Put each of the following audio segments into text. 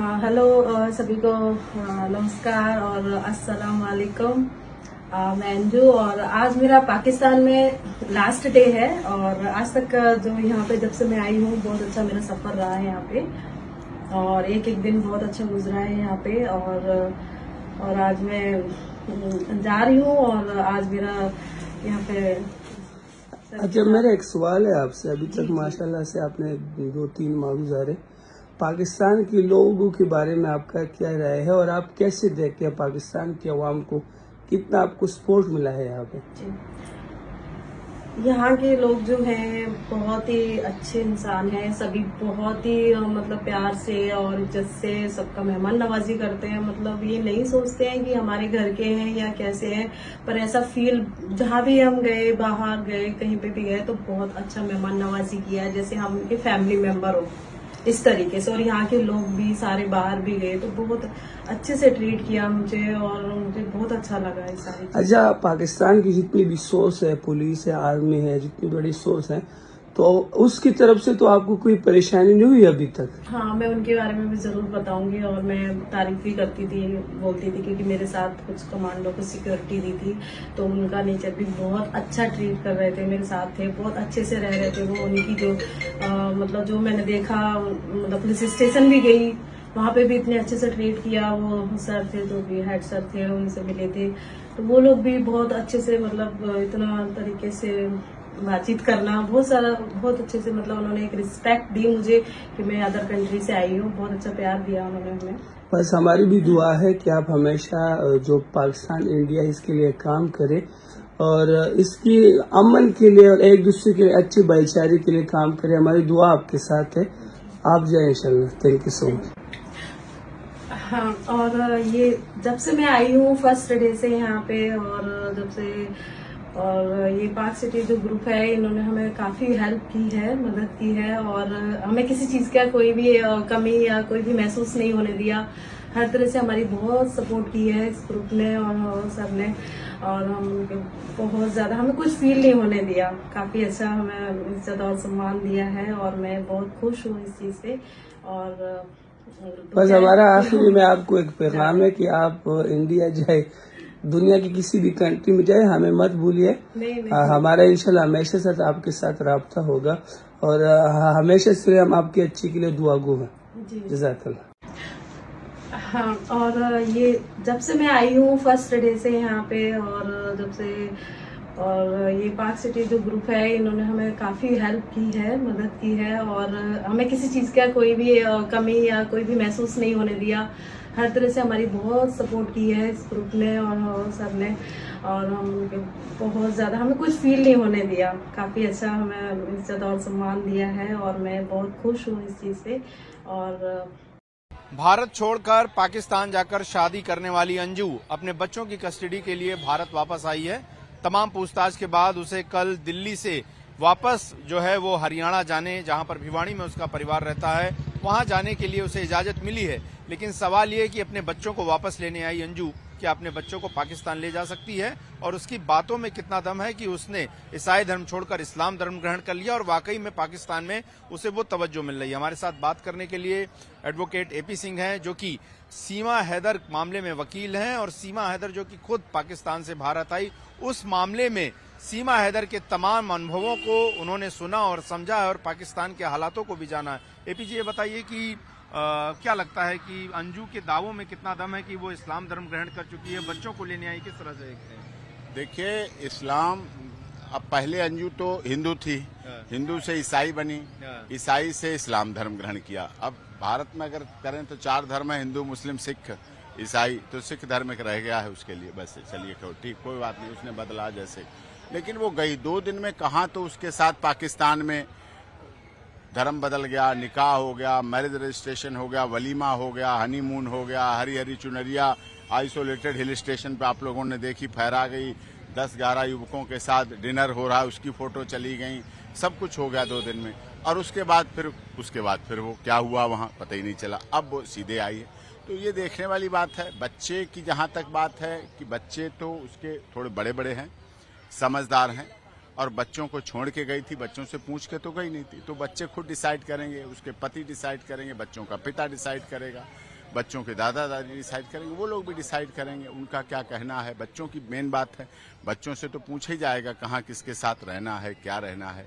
Hello सभी को नमस्कार और अस्सलाम वालेकुम। मैं अंजू और आज मेरा पाकिस्तान में लास्ट डे है और आज तक का जो यहाँ पे जब से मैं आई हूँ बहुत अच्छा मेरा सफर रहा है यहाँ पे और एक एक दिन बहुत अच्छा गुजरा है यहाँ पे और आज मैं जा रही हूँ और आज मेरा यहाँ पे अच्छा, मेरा एक सवाल है आपसे। अभी तक माशाल्लाह से आपने 2-3 माह गुजारे, पाकिस्तान के लोगों के बारे में आपका क्या राय है और आप कैसे देखते हैं पाकिस्तान के अवाम को, कितना आपको सपोर्ट मिला है यहाँ पे? यहाँ के लोग जो हैं बहुत ही अच्छे इंसान हैं। सभी बहुत ही मतलब प्यार से और इज्जत से सबका मेहमान नवाजी करते हैं। मतलब ये नहीं सोचते हैं कि हमारे घर के हैं या कैसे हैं, पर ऐसा फील जहाँ भी हम गए, बाहर गए, कहीं पे भी गए तो बहुत अच्छा मेहमान नवाजी किया है, जैसे हम उनके फैमिली मेंबर हो इस तरीके से। और यहाँ के लोग भी सारे बाहर भी गए तो बहुत अच्छे से ट्रीट किया मुझे और मुझे बहुत अच्छा लगा ये सारी चीज़। अच्छा, पाकिस्तान की जितनी भी सोर्स है, पुलिस है, आर्मी है, जितनी बड़ी सोर्स है, तो उसकी तरफ से तो आपको कोई परेशानी नहीं हुई अभी तक? हाँ, मैं उनके बारे में भी जरूर बताऊंगी और मैं तारीफ भी करती थी, बोलती थी, क्योंकि मेरे साथ कुछ कमांडो को सिक्योरिटी दी थी तो उनका नेचर भी बहुत अच्छा ट्रीट कर रहे थे, मेरे साथ थे, बहुत अच्छे से रह रहे थे वो। उनकी जो मतलब जो मैंने देखा, मतलब पुलिस स्टेशन भी गई, वहाँ पे भी इतने अच्छे से ट्रीट किया। वो सर थे जो भी हेड सर थे, उनसे मिले थे तो वो लोग भी बहुत अच्छे से, मतलब इतना तरीके से बातचीत करना, बहुत अच्छे से, मतलब उन्होंने एक रिस्पेक्ट दी मुझे कि मैं अदर कंट्री से आई हूँ। बहुत अच्छा प्यार दिया उन्होंने हमें। बस हमारी भी दुआ है कि आप हमेशा जो पाकिस्तान इंडिया इसके लिए काम करें और इसकी अमन के लिए और एक दूसरे के लिए अच्छी भाईचारे के लिए काम करें। हमारी दुआ आपके साथ है, आप जाए इंशाल्लाह। Thank you so much. हाँ, और ये जब से मैं आई हूँ फर्स्ट डे से यहाँ पे, और जब से, और ये पार्क सिटी जो ग्रुप है इन्होंने हमें काफी हेल्प की है, मदद की है और हमें किसी चीज का कोई भी कमी या कोई भी महसूस नहीं होने दिया। हर तरह से हमारी बहुत सपोर्ट की है इस ग्रुप ने और सब ने, और हम बहुत ज्यादा हमें कुछ फील नहीं होने दिया। काफी अच्छा हमें इज्जत और सम्मान दिया है और मैं बहुत खुश हूँ इस चीज से। और बस हमारा आखिरी में आपको एक पैगाम है कि आप इंडिया जाए, दुनिया की किसी भी कंट्री में जाए, हमें मत भूलिए। हमारा इंशाल्लाह हमेशा साथ आपके साथ राब्ता होगा और हमेशा से हम आपकी अच्छी के लिए दुआगो हैं। जज़ाकल्लाह। हाँ, और ये जब से मैं आई हूँ फर्स्ट डे से यहाँ पे, और जब से, और ये पार्क सिटी जो ग्रुप है इन्होंने हमें काफी हेल्प की है, मदद की है और हमें किसी चीज का कोई भी कमी या कोई भी महसूस नहीं होने दिया। हर तरह से हमारी बहुत सपोर्ट की है इस ग्रुप ने और सब ने, और हम बहुत ज्यादा हमें कुछ फील नहीं होने दिया। काफी अच्छा हमें इज्जत और सम्मान दिया है और मैं बहुत खुश हूँ इस चीज से। और भारत छोड़कर पाकिस्तान जाकर शादी करने वाली अंजू अपने बच्चों की कस्टडी के लिए भारत वापस आई है। तमाम पूछताछ के बाद उसे कल दिल्ली से वापस जो है वो हरियाणा जाने, जहां पर भिवाड़ी में उसका परिवार रहता है, वहां जाने के लिए उसे इजाजत मिली है। लेकिन सवाल ये कि अपने बच्चों को वापस लेने आई अंजू क्या अपने बच्चों को पाकिस्तान ले जा सकती है और उसकी बातों में कितना दम है कि उसने ईसाई धर्म छोड़कर इस्लाम धर्म ग्रहण कर लिया और वाकई में पाकिस्तान में उसे वो तवज्जो मिल रही है। हमारे साथ बात करने के लिए एडवोकेट एपी सिंह हैं, जो कि सीमा हैदर मामले में वकील हैं, और सीमा हैदर जो कि खुद पाकिस्तान से भारत आई, उस मामले में सीमा हैदर के तमाम अनुभवों को उन्होंने सुना और समझा है और पाकिस्तान के हालातों को भी जाना है। एपी जी, ये बताइए कि क्या लगता है कि अंजू के दावों में कितना दम है कि वो इस्लाम धर्म ग्रहण कर चुकी है, बच्चों को लेने आई, किस तरह से देखते हैं? देखिए, इस्लाम, अब पहले अंजू तो हिंदू थी, हिंदू से ईसाई बनी, ईसाई से इस्लाम धर्म ग्रहण किया। अब भारत में अगर करें तो 4 धर्म है, हिंदू, मुस्लिम, सिख, ईसाई, तो सिख धर्म एक रह गया है उसके लिए। बस चलिए ठीक, कोई बात नहीं, उसने बदला जैसे। लेकिन वो गई 2 दिन में कहाँ, तो उसके साथ पाकिस्तान में धर्म बदल गया, निकाह हो गया, मैरिज रजिस्ट्रेशन हो गया, वलीमा हो गया, हनीमून हो गया, हरी हरी चुनरिया आइसोलेटेड हिल स्टेशन पे आप लोगों ने देखी, फहरा गई। 10-11 युवकों के साथ डिनर हो रहा है, उसकी फोटो चली गई, सब कुछ हो गया 2 दिन में। और उसके बाद फिर वो क्या हुआ वहाँ पता ही नहीं चला। अब वो सीधे आई है, तो ये देखने वाली बात है। बच्चे की जहाँ तक बात है कि बच्चे तो उसके थोड़े बड़े बड़े हैं, समझदार हैं, और बच्चों को छोड़ के गई थी, बच्चों से पूछ के तो गई नहीं थी। तो बच्चे खुद डिसाइड करेंगे, उसके पति डिसाइड करेंगे, बच्चों का पिता डिसाइड करेगा। बच्चों के दादा दादी डिसाइड करेंगे, वो लोग भी डिसाइड करेंगे उनका क्या कहना है। बच्चों की मेन बात है, बच्चों से तो पूछा ही जाएगा कहाँ किसके साथ रहना है, क्या रहना है।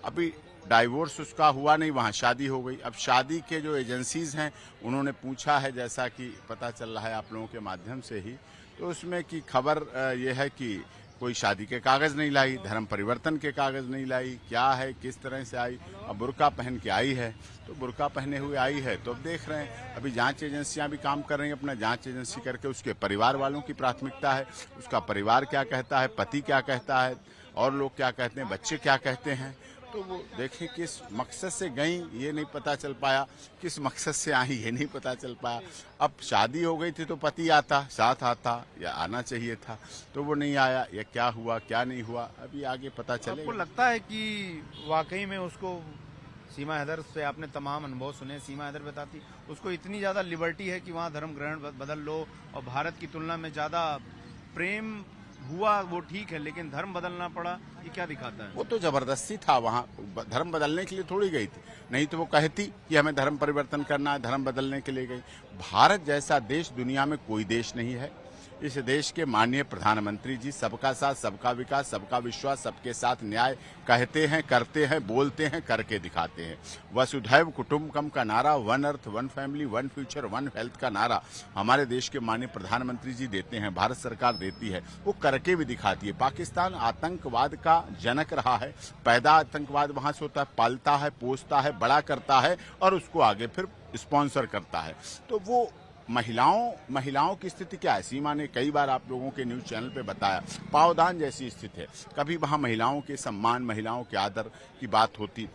अभी डाइवोर्स उसका हुआ नहीं, वहाँ शादी हो गई। अब शादी के जो एजेंसीज हैं उन्होंने पूछा है, जैसा कि पता चल रहा है आप लोगों के माध्यम से ही, तो उसमें की खबर ये है कि कोई शादी के कागज नहीं लाई, धर्म परिवर्तन के कागज नहीं लाई, क्या है किस तरह से आई। अब बुर्का पहन के आई है, तो बुर्का पहने हुए आई है, तो अब देख रहे हैं। अभी जांच एजेंसियां भी काम कर रही हैं, अपना जांच एजेंसी करके उसके परिवार वालों की प्राथमिकता है, उसका परिवार क्या कहता है, पति क्या कहता है, और लोग क्या कहते हैं, बच्चे क्या कहते हैं। तो वो देखें किस मकसद से गई ये नहीं पता चल पाया, किस मकसद से आई ये नहीं पता चल पाया। अब शादी हो गई थी तो पति आता, साथ आता, या आना चाहिए था, तो वो नहीं आया, या क्या हुआ क्या नहीं हुआ, अभी आगे पता चलेगा। आपको लगता है कि वाकई में उसको, सीमा हैदर से आपने तमाम अनुभव सुने, सीमा हैदर बताती उसको इतनी ज्यादा लिबर्टी है कि वहाँ धर्म ग्रहण बदल लो, और भारत की तुलना में ज्यादा प्रेम हुआ वो ठीक है, लेकिन धर्म बदलना पड़ा, ये क्या दिखाता है? वो तो जबरदस्ती था, वहाँ धर्म बदलने के लिए थोड़ी गई थी, नहीं तो वो कहती कि हमें धर्म परिवर्तन करना है, धर्म बदलने के लिए गई। भारत जैसा देश दुनिया में कोई देश नहीं है। इस देश के माननीय प्रधानमंत्री जी सबका साथ, सबका विकास, सबका विश्वास, सबके साथ न्याय कहते हैं, करते हैं, बोलते हैं, करके दिखाते हैं। वसुधैव कुटुंबकम का नारा, one earth, one family, one future, one health का नारा हमारे देश के माननीय प्रधानमंत्री जी देते हैं, भारत सरकार देती है, वो करके भी दिखाती है। पाकिस्तान आतंकवाद का जनक रहा है, पैदा आतंकवाद वहां से होता है, पालता है, पोसता है, बड़ा करता है, और उसको आगे फिर स्पॉन्सर करता है। तो वो महिलाओं की स्थिति क्या है, सीमा ने कई बार आप लोगों के न्यूज चैनल पे बताया, पावदान जैसी स्थिति है। कभी वहां महिलाओं के सम्मान, महिलाओं के आदर की बात होती।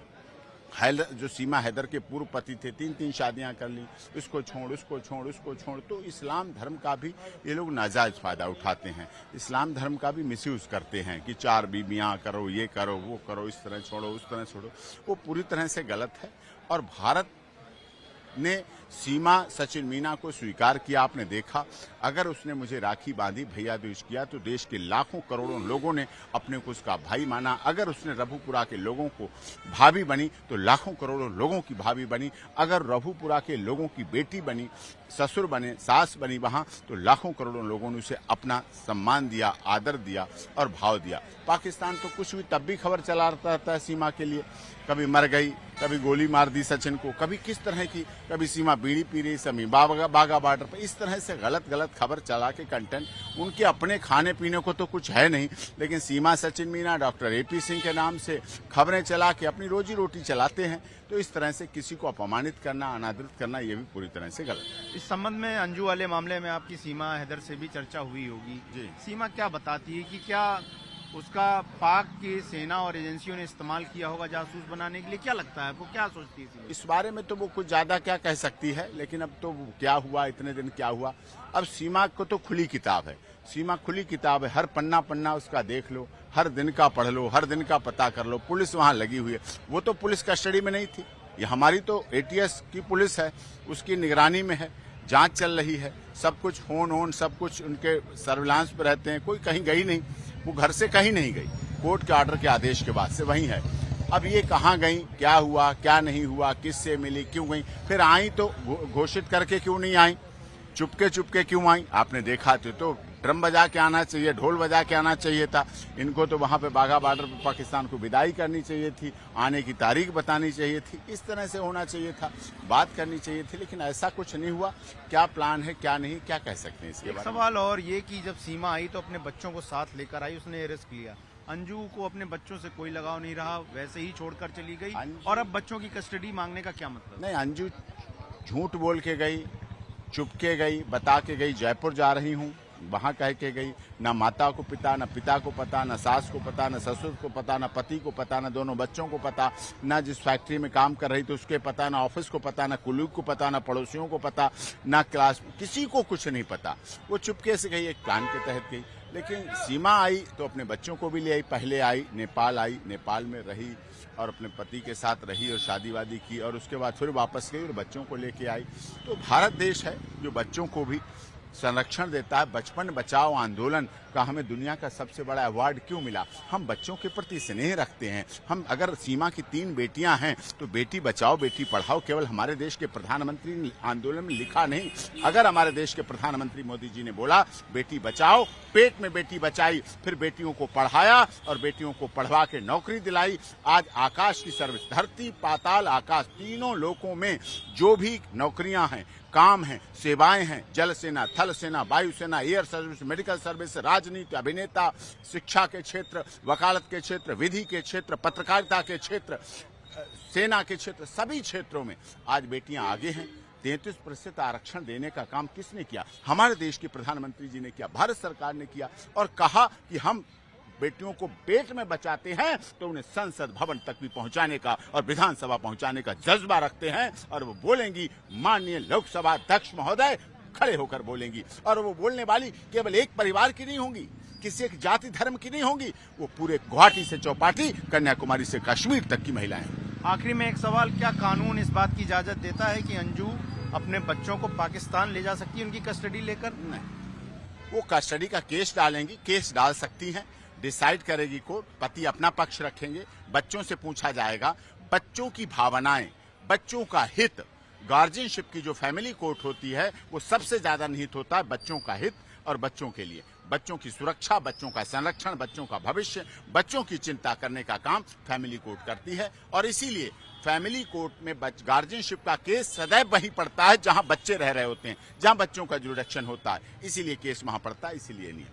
जो सीमा हैदर के पूर्व पति थे, 3 शादियां कर ली, इसको छोड़ उसको छोड़ उसको छोड़। तो इस्लाम धर्म का भी ये लोग नाजायज फायदा उठाते हैं, इस्लाम धर्म का भी मिसयूज करते हैं कि 4 बीबियां करो, ये करो, वो करो, इस तरह छोड़ो, उस तरह छोड़ो। वो पूरी तरह से गलत है। और भारत ने सीमा सचिन मीना को स्वीकार किया। आपने देखा, अगर उसने मुझे राखी बांधी, भैया दूज किया, तो देश के लाखों करोड़ों लोगों ने अपने को उसका भाई माना। अगर उसने रघुपुरा के लोगों को भाभी बनी तो लाखों करोड़ों लोगों की भाभी बनी। अगर रघुपुरा के लोगों की बेटी बनी, ससुर बने, सास बनी वहां, तो लाखों करोड़ों लोगों ने उसे अपना सम्मान दिया, आदर दिया और भाव दिया। पाकिस्तान तो कुछ भी तब भी खबर चला रहता है सीमा के लिए, कभी मर गई, कभी गोली मार दी सचिन को, कभी किस तरह की, कभी सीमा बीड़ी पी रही, समी बागा बॉर्डर पर, इस तरह से गलत खबर चला के कंटेंट। उनके अपने खाने पीने को तो कुछ है नहीं, लेकिन सीमा सचिन मीना, डॉक्टर AP सिंह के नाम से खबरें चला के अपनी रोजी रोटी चलाते हैं। तो इस तरह से किसी को अपमानित करना, अनादरित करना, ये भी पूरी तरह से गलत है। इस संबंध में अंजू वाले मामले में आपकी सीमा हैदर से भी चर्चा हुई होगी जी। सीमा क्या बताती है कि क्या उसका पाक की सेना और एजेंसियों ने इस्तेमाल किया होगा जासूस बनाने के लिए? क्या लगता है आपको, क्या सोचती है इस बारे में? तो वो कुछ ज्यादा क्या कह सकती है, लेकिन अब तो क्या हुआ, इतने दिन क्या हुआ। अब सीमा को तो खुली किताब है, सीमा खुली किताब है, हर पन्ना उसका देख लो, हर दिन का पढ़ लो, हर दिन का पता कर लो। पुलिस वहां लगी हुई है, वो तो पुलिस कस्टडी में नहीं थी, ये हमारी तो ATS की पुलिस है, उसकी निगरानी में है, जांच चल रही है, सब कुछ फोन सब कुछ उनके सर्विलांस पे रहते हैं। कोई कहीं गई नहीं, वो घर से कहीं नहीं गई, कोर्ट के ऑर्डर के आदेश के बाद से वहीं है। अब ये कहाँ गई, क्या हुआ, क्या नहीं हुआ, किससे मिली, क्यों गई, फिर आई तो घोषित करके क्यों नहीं आई, चुपके क्यों आई? आपने देखा तो ड्रम बजा के आना चाहिए, ढोल बजा के आना चाहिए था। इनको तो वहां पे बाघा बॉर्डर पे पाकिस्तान को विदाई करनी चाहिए थी, आने की तारीख बतानी चाहिए थी, इस तरह से होना चाहिए था, बात करनी चाहिए थी, लेकिन ऐसा कुछ नहीं हुआ। क्या प्लान है, क्या नहीं, क्या कह सकते हैं इसके बारे में? सवाल और ये कि जब सीमा आई तो अपने बच्चों को साथ लेकर आई, उसने रिस्क लिया। अंजू को अपने बच्चों से कोई लगाव नहीं रहा, वैसे ही छोड़कर चली गई, और अब बच्चों की कस्टडी मांगने का क्या मतलब? नहीं, अंजू झूठ बोल के गई, चुपके गई, बता के गई जयपुर जा रही हूँ, वहां कह के गई। ना माता को पिता, ना पिता को पता, ना सास को पता, ना ससुर को पता, ना पति को पता, ना दोनों बच्चों को पता, ना जिस फैक्ट्री में काम कर रही थी उसके पता, ना ऑफिस को पता, ना कुलीग को पता, ना पड़ोसियों को पता, ना क्लास, किसी को कुछ नहीं पता। वो चुपके से गई, एक प्लान के तहत गई। लेकिन सीमा आई तो अपने बच्चों को भी ले आई, पहले आई, नेपाल में रही और अपने पति के साथ रही और शादी वादी की, और उसके बाद फिर वापस गई और बच्चों को लेके आई। तो भारत देश है जो बच्चों को भी संरक्षण देता है। बचपन बचाओ आंदोलन का हमें दुनिया का सबसे बड़ा अवार्ड क्यों मिला? हम बच्चों के प्रति स्नेह रखते हैं। हम अगर सीमा की 3 बेटियां हैं तो बेटी बचाओ बेटी पढ़ाओ केवल हमारे देश के प्रधानमंत्री ने आंदोलन में लिखा नहीं। अगर हमारे देश के प्रधानमंत्री मोदी जी ने बोला बेटी बचाओ, पेट में बेटी बचाई, फिर बेटियों को पढ़ाया और बेटियों को पढ़वा के नौकरी दिलाई। आज आकाश की सर्विस, धरती पाताल आकाश तीनों लोकों में जो भी नौकरियां हैं, काम हैं, सेवाएं हैं, जल सेना, थल सेना, वायु सेना, एयर सर्विस, मेडिकल सर्विस, राजनीति, अभिनेता, शिक्षा के क्षेत्र, वकालत के क्षेत्र, विधि के क्षेत्र, पत्रकारिता के क्षेत्र, सेना के क्षेत्र, सभी क्षेत्रों में आज बेटियां आगे हैं। 33% आरक्षण देने का काम किसने किया? हमारे देश के प्रधानमंत्री जी ने किया, भारत सरकार ने किया और कहा कि हम बेटियों को पेट में बचाते हैं तो उन्हें संसद भवन तक भी पहुंचाने का और विधानसभा पहुंचाने का जज्बा रखते हैं। और वो बोलेंगी, माननीय लोकसभा अध्यक्ष महोदय खड़े होकर बोलेंगी। और वो बोलने वाली केवल एक परिवार की नहीं होंगी, किसी एक जाति धर्म की नहीं होंगी, वो पूरे गुवाहाटी से चौपाटी, कन्याकुमारी से कश्मीर तक की महिलाएं। आखिरी में एक सवाल, क्या कानून इस बात की इजाजत देता है कि अंजू अपने बच्चों को पाकिस्तान ले जा सकती है उनकी कस्टडी लेकर? नहीं, वो कस्टडी का केस डालेंगी, केस डाल सकती हैं, डिसाइड करेगी कोर्ट, पति अपना पक्ष रखेंगे, बच्चों से पूछा जाएगा। बच्चों की भावनाएं, बच्चों का हित, गार्जियनशिप की जो फैमिली कोर्ट होती है वो सबसे ज्यादा निहित होता है बच्चों का हित और बच्चों के लिए बच्चों की सुरक्षा, बच्चों का संरक्षण, बच्चों का भविष्य, बच्चों की चिंता करने का काम फैमिली कोर्ट करती है। और इसीलिए फैमिली कोर्ट में गार्जियनशिप का केस सदैव वहीं पड़ता है जहां बच्चे रह रहे होते हैं, जहां बच्चों का जुडिक्शन होता है, इसीलिए केस वहां पड़ता है, इसीलिए नहीं।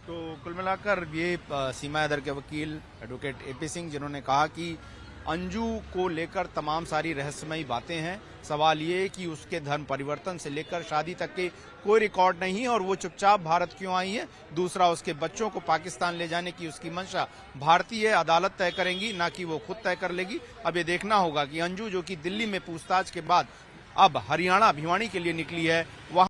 तो कुल मिलाकर ये सीमा हैदर के वकील एडवोकेट एपी सिंह जिन्होंने कहा कि अंजू को लेकर तमाम सारी रहस्यमयी बातें हैं। सवाल ये कि उसके धर्म परिवर्तन से लेकर शादी तक के कोई रिकॉर्ड नहीं है और वो चुपचाप भारत क्यों आई है। दूसरा, उसके बच्चों को पाकिस्तान ले जाने की उसकी मंशा भारतीय अदालत तय करेंगी, ना कि वो खुद तय कर लेगी। अब ये देखना होगा कि अंजू जो कि दिल्ली में पूछताछ के बाद अब हरियाणा भिवानी के लिए निकली है, वह